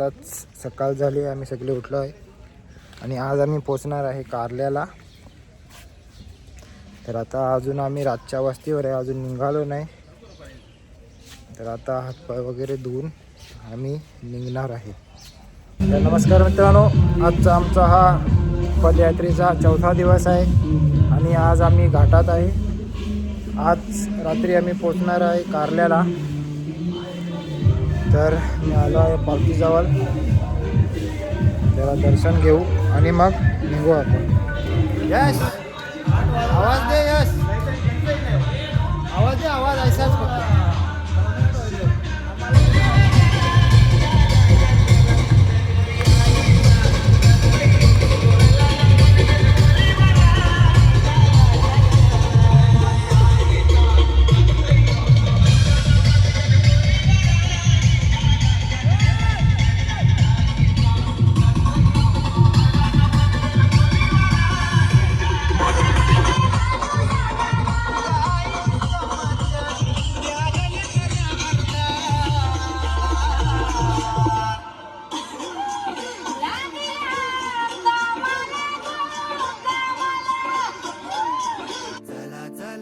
आताच सकाळ झाली, आम्ही सगळे उठलो आहे आणि आज आम्ही पोचणार आहे कारल्याला. तर आता अजून आम्ही रातच्या वस्तीवर आहे, अजून निघालो नाही. तर आता हातपाय वगैरे धुवून आम्ही निघणार आहे. तर नमस्कार मित्रांनो, आजचा आमचा हा पदयात्रेचा 4था दिवस आहे आणि आज आम्ही घाटात आहे. आज रात्री आम्ही पोचणार आहे कारल्याला. तर मी आलो आहे पालखीजवळ, त्याला दर्शन घेऊ आणि मग निघू आपण. यस, आवाज दे. यस, आवाज दे. आवाज ऐसाच फक्त.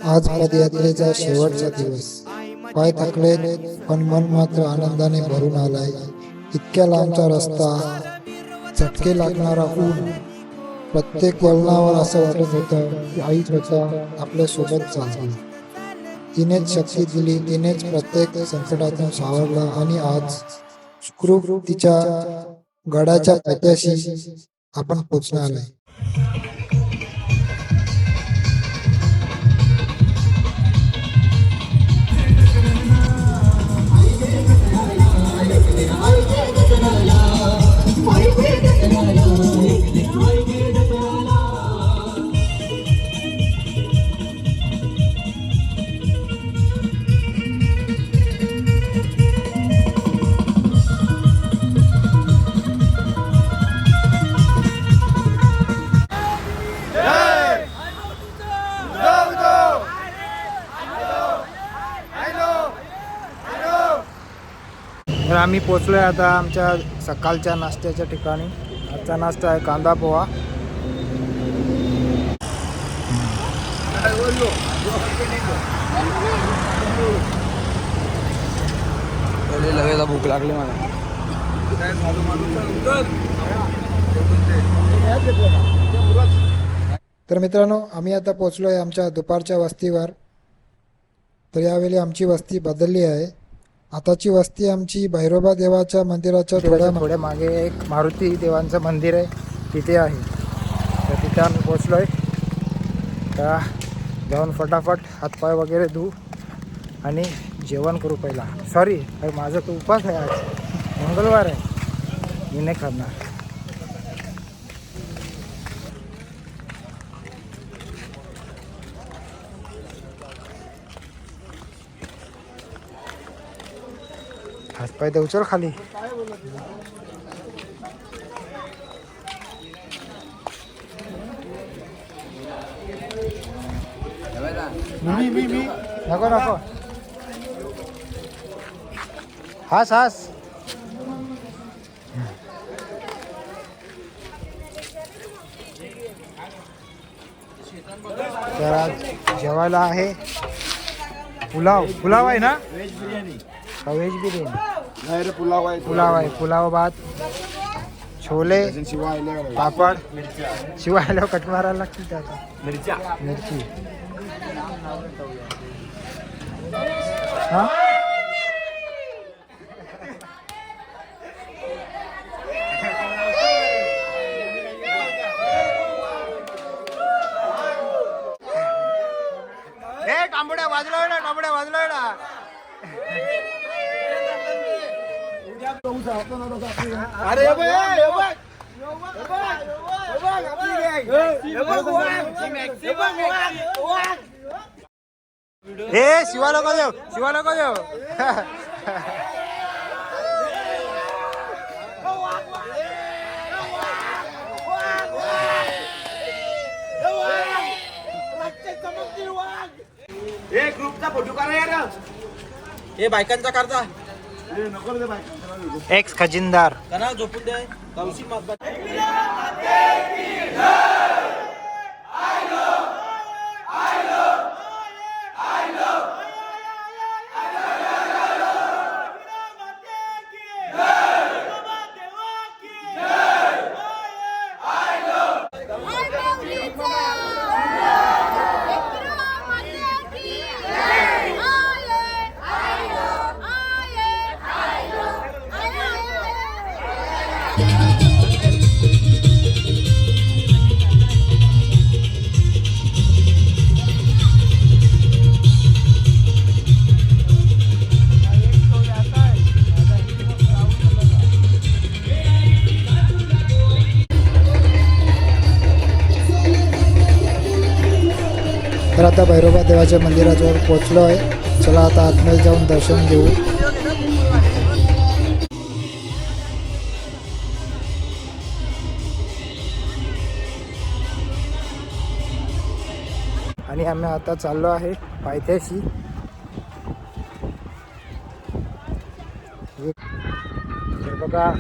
आज पदयात्रेचा शेवटचा दिवस. पाय थकले पण मन मात्र आनंदाने भरून आलाय. इतक्या लांबचा रस्ता, चटके लागणारा ऊन, प्रत्येक वळणावर असं वाटत होतं की आई स्वतः आपल्या सोबत चालते. तिनेच शक्ती दिली, तिनेच प्रत्येक संकटातून सावरला आणि आज सुखरूप तिच्या गडाच्या पायथ्याशी आपण पोचणार आहे. तर आम्ही पोचलोय आता आमच्या सकाळच्या नाश्त्याच्या ठिकाणी. आजचा नाश्ता आहे कांदा पोहा. लगेच भूक लागली मला. तर मित्रांनो, आम्ही आता पोचलोय आमच्या दुपारच्या वस्तीवर. तर यावेळी आमची वस्ती बदलली आहे. आताची वस्ती आमची भैरोबा देवाच्या मंदिराच्या थोड्या मागे एक मारुती देवांचं मंदिर आहे, तिथे आहे. तर तिथे आम्ही पोचलोय. तर जाऊन फटाफट हातपाय वगैरे धुवू आणि जेवण करू पहिला. सॉरी, माझा तो उपवास आहे, आज मंगळवार आहे, मी नाही खाणार. हातपाय देऊ, चल खाली. नको नको, हास हास. तर आज जेवायला आहे पुलाव आहे ना? व्हेज बिर्याणी. पुलाव आहे, पुलाव भात, छोले, पापड. शिवायला कट मारायला लागतील त्याचा. मिरची. हा, तांबड्या वाजलोय ना, तांबड्या वाजलोय ना. अरे हे शिवा नको देव. ग्रुपचा फोटो करा यार. हे बायकांचा करता. नको रे बायकांचा. एक्स खजिनदार. तर आता भैरोबा देवाच्या मंदिराजवळ पोहोचलो आहे. चला आता आतमध्ये जाऊन दर्शन घेऊ. आणि आम्ही आता चाललो आहे पायथ्याशी. हे बघा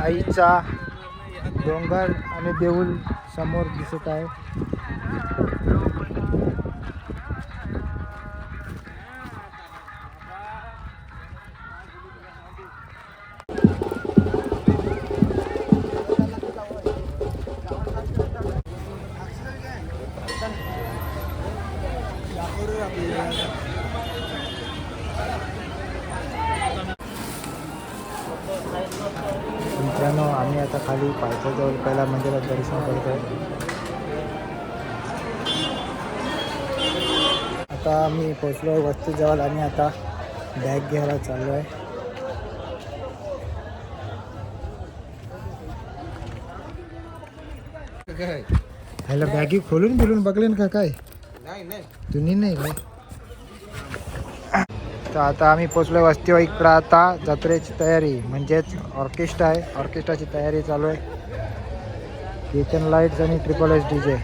आईचा डोंगर आणि देऊळ समोर दिसत आहे. मित्रांनो आम्ही आता खाली पायथ्याजवळ पहिला मंदिरात दर्शन करतोय. आता आम्ही पोचलो आहे वस्तीजवळ आणि आता बॅग घ्यायला चाललो आहे. ह्याला बॅगी खोलून बिलून बघले का काय? तुम्ही नाही काय? तर आता आम्ही पोचलो वस्तीवर. इकडं आता जत्रेची तयारी म्हणजेच ऑर्केस्ट्रा आहे. ऑर्केस्ट्राची तयारी चालू आहे. किचन लाईट्स आणि ट्रिपल एस DJ.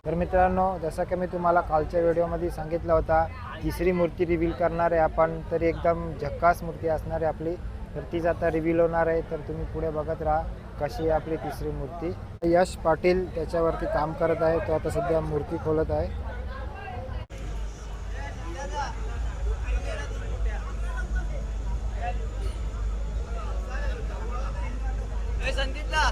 तर मित्रांनो जसं की मी तुम्हाला कालच्या व्हिडिओमध्ये सांगितलं होता तिसरी मूर्ती रिव्हील करणार आहे आपण. तर एकदम झक्कास मूर्ती असणार आहे आपली. तर तीच आता रिव्हील होणार आहे. तर तुम्ही पुढे बघत राहा कशी आहे आपली तिसरी मूर्ती. यश पाटील त्याच्यावरती काम करत आहे. तो आता सध्या मूर्ती खोलत आहे. संदीपला